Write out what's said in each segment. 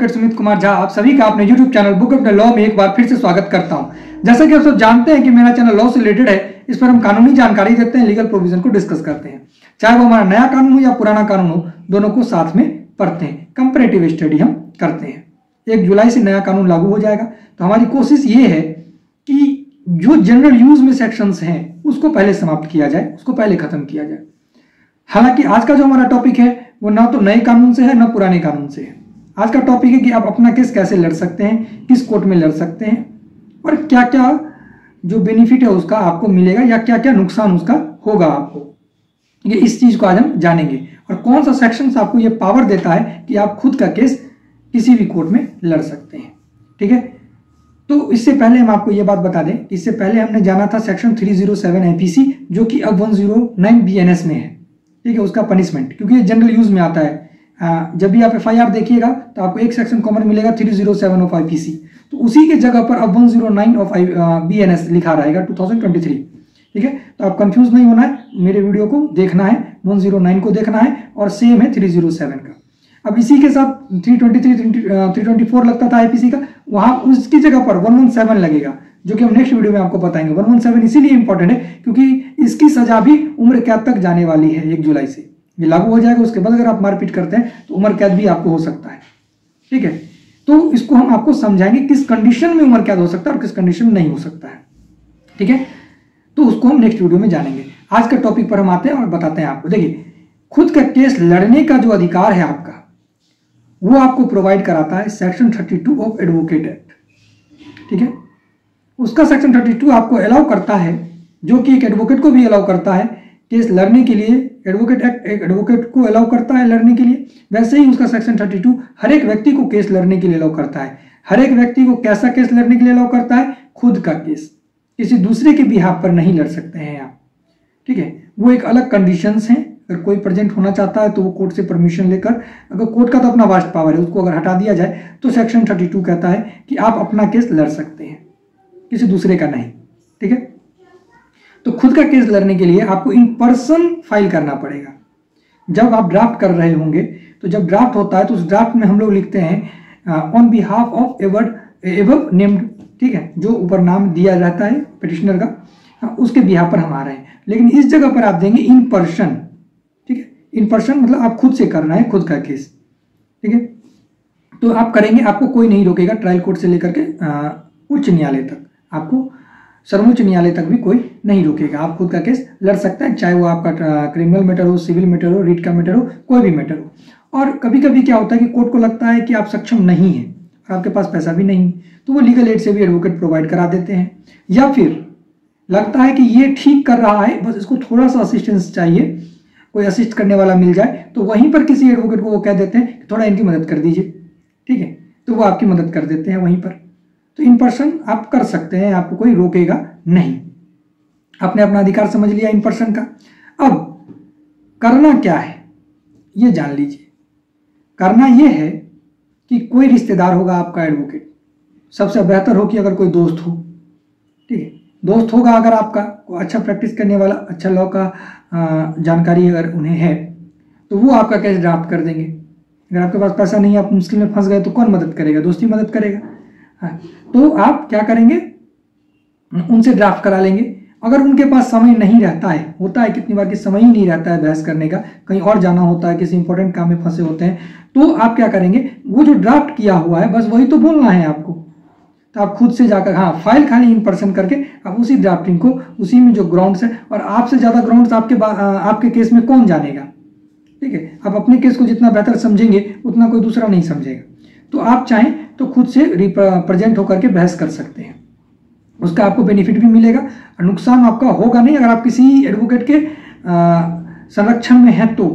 Advocate Sumit Kumar Jha आप सभी का अपने YouTube channel book of the law में एक बार फिर से स्वागत करता हूं। जैसा कि आप सब जानते हैं कि मेरा चैनल लॉ से रिलेटेड है, इस पर हम कानूनी जानकारी देते हैं, लीगल प्रोविजन को डिस्कस करते हैं, चाहे वो हमारा नया कानून हो या पुराना कानून हो, दोनों को साथ में पढ़ते हैं, कंपैरेटिव स्टडी हम करते हैं। 1 जुलाई से नया कानून लागू हो जाएगा, तो हमारी कोशिश ये है कि जो जनरल यूज में सेक्शंस हैं उसको पहले समाप्त किया जाए, उसको पहले खत्म किया जाए। हालांकि आज का जो हमारा टॉपिक है वो ना तो नए कानून से है ना पुराने कानून से है। आज का टॉपिक है कि आप अपना केस कैसे लड़ सकते हैं, किस कोर्ट में लड़ सकते हैं और क्या क्या जो बेनिफिट है उसका आपको मिलेगा या क्या क्या नुकसान उसका होगा आपको, ये इस चीज को आज हम जानेंगे। और कौन सा सेक्शन आपको ये पावर देता है कि आप खुद का केस किसी भी कोर्ट में लड़ सकते हैं। ठीक है, तो इससे पहले हम आपको ये बात बता दें कि इससे पहले हमने जाना था सेक्शन 307 आईपीसी जो कि अब 109 बीएनएस में है। ठीक है, उसका पनिशमेंट, क्योंकि ये जनरल यूज में आता है। जब भी आप एफआईआर देखिएगा तो आपको एक सेक्शन कॉमन मिलेगा 307 ऑफ आईपीसी, तो उसी के जगह पर अब 109 ऑफ बीएनएस लिखा रहेगा 2023। ठीक है, तो आप कंफ्यूज नहीं होना है, मेरे वीडियो को देखना है, 109 को देखना है और सेम है 307 का। अब इसी के साथ 323 324 लगता था आईपीसी का, वहां उसकी जगह पर 117 लगेगा, जो कि हम नेक्स्ट वीडियो में आपको बताएंगे। 117 इसीलिए इंपॉर्टेंट है क्योंकि इसकी सजा भी उम्र कैद तक जाने वाली है। 1 जुलाई से ये लागू हो जाएगा, उसके बाद अगर आप मारपीट करते हैं तो उम्र कैद भी आपको हो सकता है। ठीक है, तो इसको हम आपको समझाएंगे किस कंडीशन में उम्र कैद हो सकता है और किस कंडीशन में नहीं हो सकता है। ठीक है, तो उसको हम नेक्स्ट वीडियो में जानेंगे। आज के टॉपिक पर हम आते हैं और बताते हैं आपको। देखिए, खुद का केस लड़ने का जो अधिकार है आपका, वो आपको प्रोवाइड कराता है सेक्शन 32 ऑफ एडवोकेट एक्ट। ठीक है, उसका सेक्शन 32 आपको अलाउ करता है, जो कि एक एडवोकेट को भी अलाउ करता है केस लड़ने के लिए। एडवोकेट एक्ट एक एडवोकेट को अलाउ करता है लड़ने के लिए, वैसे ही उसका सेक्शन 32 हर एक व्यक्ति को केस लड़ने के लिए अलाउ करता है। हर एक व्यक्ति को कैसा केस लड़ने के लिए अलाउ करता है? खुद का केस, किसी दूसरे के बिहाफ पर नहीं लड़ सकते हैं आप। ठीक है, वो एक अलग कंडीशंस हैं। अगर कोई प्रेजेंट होना चाहता है तो वो कोर्ट से परमिशन लेकर, अगर कोर्ट का तो अपना वास्ट पावर है, उसको अगर हटा दिया जाए तो सेक्शन 32 कहता है कि आप अपना केस लड़ सकते हैं, किसी दूसरे का नहीं। ठीक है, तो खुद का केस लड़ने के लिए आपको इन पर्सन फाइल करना पड़ेगा। जब आप ड्राफ्ट कर रहे होंगे तो जब ड्राफ्ट होता है तो उस ड्राफ्ट में हम लोग लिखते हैं on behalf of ever named. ठीक है, जो ऊपर नाम दिया जाता है पिटिशनर का, उसके बिहाफ पर हम आ रहे हैं। लेकिन इस जगह पर आप देंगे इन पर्सन। ठीक है, इन पर्सन मतलब आप खुद से करना है खुद का केस। ठीक है, तो आप करेंगे, आपको कोई नहीं रोकेगा। ट्रायल कोर्ट से लेकर के उच्च न्यायालय तक, आपको सर्वोच्च न्यायालय तक भी कोई नहीं रोकेगा। आप खुद का केस लड़ सकते हैं, चाहे वो आपका क्रिमिनल मैटर हो, सिविल मैटर हो, रिट का मैटर हो, कोई भी मैटर हो। और कभी कभी क्या होता है कि कोर्ट को लगता है कि आप सक्षम नहीं हैं और आपके पास पैसा भी नहीं, तो वो लीगल एड से भी एडवोकेट प्रोवाइड करा देते हैं। या फिर लगता है कि ये ठीक कर रहा है, बस इसको थोड़ा सा असिस्टेंस चाहिए, कोई असिस्ट करने वाला मिल जाए, तो वहीं पर किसी एडवोकेट को वो कह देते हैं कि थोड़ा इनकी मदद कर दीजिए। ठीक है, तो वो आपकी मदद कर देते हैं वहीं पर। तो इन पर्सन आप कर सकते हैं, आपको कोई रोकेगा नहीं। आपने अपना अधिकार समझ लिया इन पर्सन का। अब करना क्या है ये जान लीजिए। करना ये है कि कोई रिश्तेदार होगा आपका एडवोकेट, सबसे बेहतर हो कि अगर कोई दोस्त हो। ठीक है, दोस्त होगा अगर आपका अच्छा प्रैक्टिस करने वाला, अच्छा लॉ का जानकारी अगर उन्हें है, तो वो आपका केस ड्राफ्ट कर देंगे। अगर आपके पास पैसा नहीं है, आप मुश्किल में फंस गए, तो कौन मदद करेगा? दोस्त ही मदद करेगा। तो आप क्या करेंगे, उनसे ड्राफ्ट करा लेंगे। अगर उनके पास समय नहीं रहता है, होता है कितनी बार कि समय ही नहीं रहता है बहस करने का, कहीं और जाना होता है, किसी इंपॉर्टेंट काम में फंसे होते हैं, तो आप क्या करेंगे, वो जो ड्राफ्ट किया हुआ है बस वही तो बोलना है आपको। तो आप खुद से जाकर फाइल खाली इन पर्सन करके आप उसी ड्राफ्टिंग को, उसी में जो ग्राउंड्स है, और आपसे ज़्यादा ग्राउंड्स आपके केस में कौन जानेगा? ठीक है, आप अपने केस को जितना बेहतर समझेंगे उतना कोई दूसरा नहीं समझेगा। तो आप चाहें तो खुद से रिप्रेजेंट होकर के बहस कर सकते हैं, उसका आपको बेनिफिट भी मिलेगा और नुकसान आपका होगा नहीं अगर आप किसी एडवोकेट के संरक्षण में हैं तो।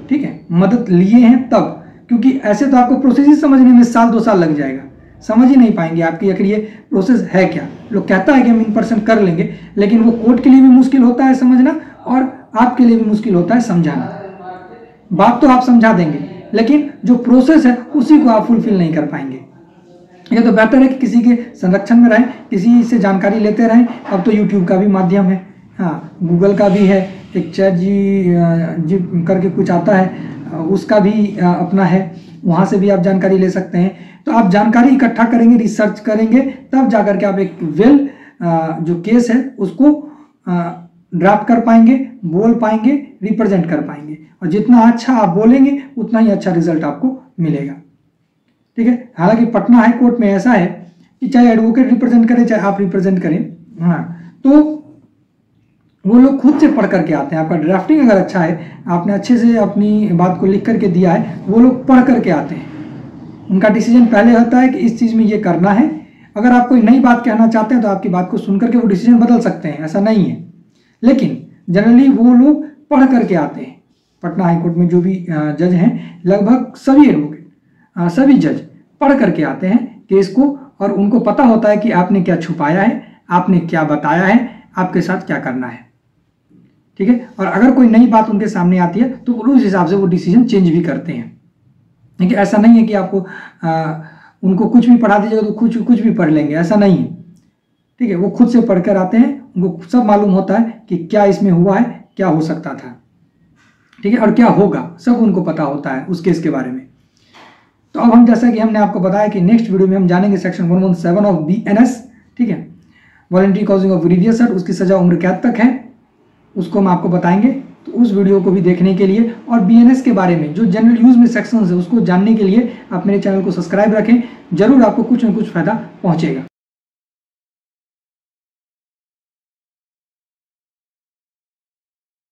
ठीक है, मदद लिए हैं तब, क्योंकि ऐसे तो आपको प्रोसेस ही समझने में 1-2 साल लग जाएगा, समझ ही नहीं पाएंगे आपकी आखिर ये प्रोसेस है क्या। लोग कहता है कि हम इन पर्सन कर लेंगे, लेकिन वो कोर्ट के लिए भी मुश्किल होता है समझना और आपके लिए भी मुश्किल होता है समझाना। बात तो आप समझा देंगे, लेकिन जो प्रोसेस है उसी को आप फुलफिल नहीं कर पाएंगे। ये तो बेहतर है कि किसी के संरक्षण में रहें, किसी से जानकारी लेते रहें। अब तो यूट्यूब का भी माध्यम है, गूगल का भी है, एक चैट जी करके कुछ आता है, उसका भी अपना है, वहाँ से भी आप जानकारी ले सकते हैं। तो आप जानकारी इकट्ठा करेंगे, रिसर्च करेंगे, तब जाकर के आप एक वेल जो केस है उसको ड्राफ्ट कर पाएंगे, बोल पाएंगे, रिप्रेजेंट कर पाएंगे। और जितना अच्छा आप बोलेंगे उतना ही अच्छा रिजल्ट आपको मिलेगा। ठीक है। हालांकि पटना हाई कोर्ट में ऐसा है कि चाहे एडवोकेट रिप्रेजेंट करें चाहे आप रिप्रेजेंट करें, हाँ, तो वो लोग खुद से पढ़ करके आते हैं। आपका ड्राफ्टिंग अगर अच्छा है, आपने अच्छे से अपनी बात को लिख करके दिया है, वो लोग पढ़ करके आते हैं। उनका डिसीजन पहले होता है कि इस चीज़ में ये करना है। अगर आप कोई नई बात कहना चाहते हैं तो आपकी बात को सुन करके वो डिसीजन बदल सकते हैं, ऐसा नहीं है। लेकिन जनरली वो लोग पढ़ करके आते हैं। पटना हाईकोर्ट में जो भी जज हैं, लगभग सभी एडवोकेट, सभी जज पढ़ करके आते हैं केस को, और उनको पता होता है कि आपने क्या छुपाया है, आपने क्या बताया है, आपके साथ क्या करना है। ठीक है। और अगर कोई नई बात उनके सामने आती है तो उस हिसाब से वो डिसीजन चेंज भी करते हैं। देखिए, ऐसा नहीं है कि आपको उनको कुछ भी पढ़ा दीजिएगा तो कुछ भी पढ़ लेंगे, ऐसा नहीं है। ठीक है। वो खुद से पढ़कर आते हैं, उनको सब मालूम होता है कि क्या इसमें हुआ है, क्या हो सकता था, ठीक है, और क्या होगा, सब उनको पता होता है उस केस के बारे में। तो अब हम, जैसा कि हमने आपको बताया कि नेक्स्ट वीडियो में हम जानेंगे सेक्शन 117 ऑफ BNS। ठीक है, voluntary causing of grievous hurt, उसकी सजा उम्र कैद तक है, उसको हम आपको बताएंगे। तो उस वीडियो को भी देखने के लिए और BNS के बारे में जो जनरल यूज में सेक्शंस है उसको जानने के लिए आप मेरे चैनल को सब्सक्राइब रखें। जरूर आपको कुछ न कुछ फायदा पहुंचेगा।